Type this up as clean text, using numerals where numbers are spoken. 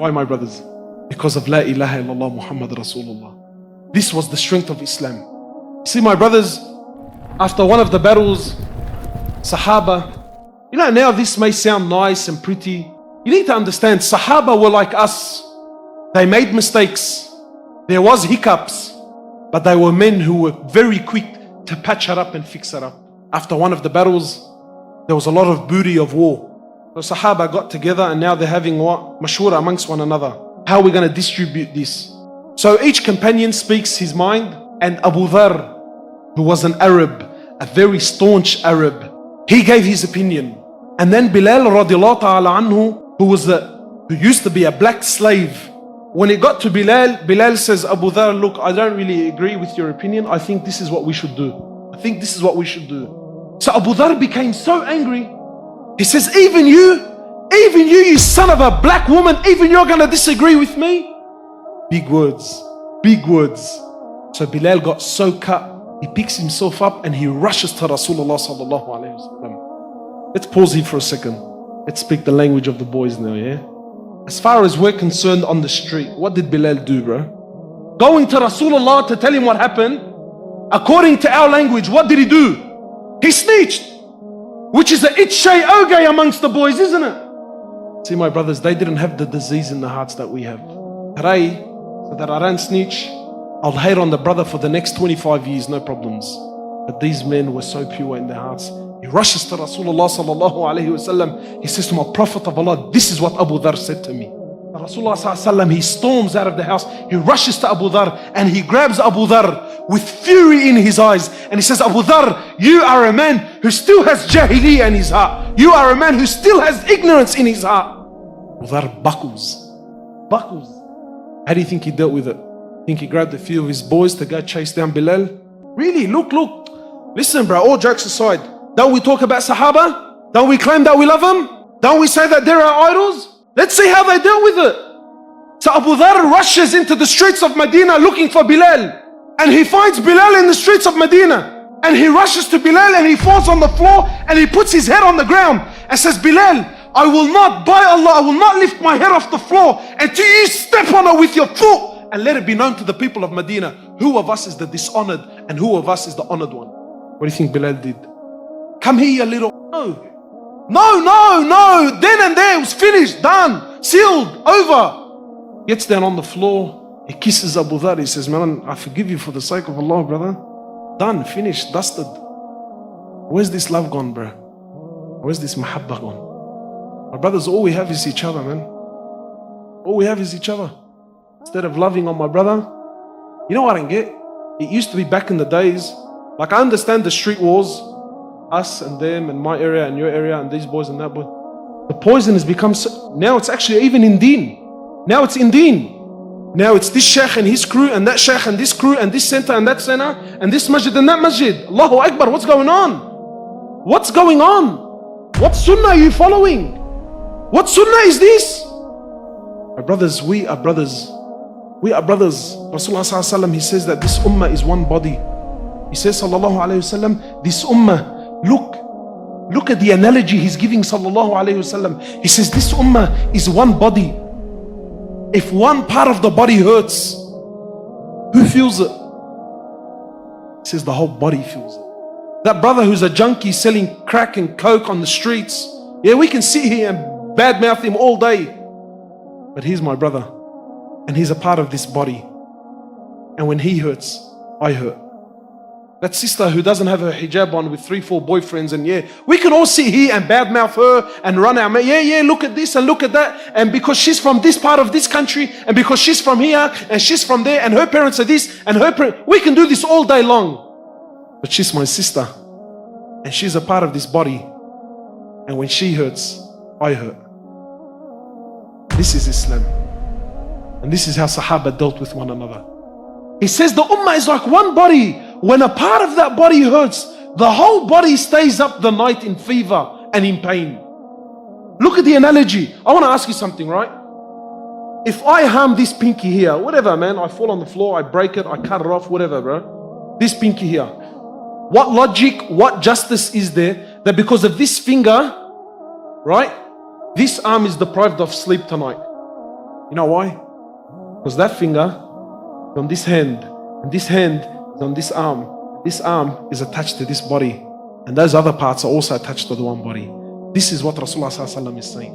Why, my brothers? Because of La ilaha illallah Muhammad Rasulullah. This was the strength of Islam. See, my brothers, after one of the battles, Sahaba, now this may sound nice and pretty. You need to understand, Sahaba were like us. They made mistakes. There was hiccups, but they were men who were very quick to patch it up and fix it up. After one of the battles, there was a lot of booty of war. So Sahaba got together and now they're having what? Mashura amongst one another. How are we going to distribute this? So each companion speaks his mind, and Abu Dharr, who was an Arab, a very staunch Arab, he gave his opinion. And then Bilal radiallahu ta'ala anhu, who used to be a black slave, when it got to Bilal, Bilal says, Abu Dharr, look, I don't really agree with your opinion. I think this is what we should do. I think this is what we should do. So Abu Dharr became so angry. He says, even you son of a black woman, even you're going to disagree with me? Big words, big words. So Bilal got so cut, he picks himself up and he rushes to Rasulullah sallallahu alayhi wa sallam. Let's pause here for a second. Let's speak the language of the boys now, yeah? As far as we're concerned on the street, what did Bilal do, bro? Going to Rasulullah to tell him what happened, according to our language, what did he do? He snitched, which is a itchay ogay amongst the boys, isn't it? See, my brothers, they didn't have the disease in the hearts that we have. Today, so that I don't snitch, I'll hate on the brother for the next 25 years, no problems. But these men were so pure in their hearts. He rushes to Rasulullah sallallahu alayhi wasallam. He says to my Prophet of Allah, this is what Abu Dharr said to me. Rasulullah sallallahu alayhi wasallam, he storms out of the house. He rushes to Abu Dharr and he grabs Abu Dharr with fury in his eyes. And he says, Abu Dharr, you are a man who still has jahiliyyah in his heart. You are a man who still has ignorance in his heart. Abu Dharr buckles. How do you think he dealt with it? Think he grabbed a few of his boys to go chase down Bilal? Really? Look. Listen, bro, all jokes aside. Don't we talk about Sahaba? Don't we claim that we love them? Don't we say that they're our idols? Let's see how they dealt with it. So Abu Dharr rushes into the streets of Medina looking for Bilal. And he finds Bilal in the streets of Medina. And he rushes to Bilal and he falls on the floor and he puts his head on the ground and says, Bilal, I will not, by Allah, I will not lift my head off the floor until you step on it with your foot and let it be known to the people of Medina who of us is the dishonored and who of us is the honored one. What do you think Bilal did? Come here, you little... No. Then and there, it was finished, done, sealed, over. Gets down on the floor. He kisses Abu Dharr. He says, man, I forgive you for the sake of Allah, brother. Done, finished, dusted. Where's this love gone, bro? Where's this mahabbah gone? My brothers, all we have is each other, man. All we have is each other. Instead of loving on my brother, you know what I don't get? It used to be back in the days, like I understand the street wars, us and them and my area and your area and these boys and that boy. The poison has become so, now it's actually even in deen. Now it's in deen. Now it's this sheikh and his crew and that sheikh and this crew and this center and that center and this masjid and that masjid. Allahu Akbar, what's going on? What's going on? What sunnah are you following? What sunnah is this? My brothers, we are brothers. We are brothers. Rasulullah sallallahu alaihi wasallam, he says that this ummah is one body. He says sallallahu alaihi wasallam, this ummah, look at the analogy he's giving sallallahu alaihi wasallam. He says this ummah is one body. If one part of the body hurts, who feels it? He says the whole body feels it. That brother who's a junkie selling crack and coke on the streets, yeah, we can sit here and badmouth him all day, but he's my brother and he's a part of this body, and when he hurts, I hurt. That sister who doesn't have her hijab on with 3-4 boyfriends, and yeah, we can all sit here and badmouth her and run our mouth. Yeah, look at this and look at that. And because she's from this part of this country, and because she's from here and she's from there, and her parents are this and her parents, we can do this all day long. But she's my sister and she's a part of this body. And when she hurts, I hurt. This is Islam. And this is how Sahaba dealt with one another. He says the ummah is like one body. When a part of that body hurts, the whole body stays up the night in fever and in pain. Look at the analogy. I want to ask you something, right? If I harm this pinky here, whatever, man, I fall on the floor, I break it, I cut it off, whatever, bro. This pinky here. What logic, what justice is there that because of this finger, right, this arm is deprived of sleep tonight? You know why? Because that finger is on this hand, and this hand is on this arm. This arm is attached to this body, and those other parts are also attached to the one body. This is what Rasulullah ﷺ is saying.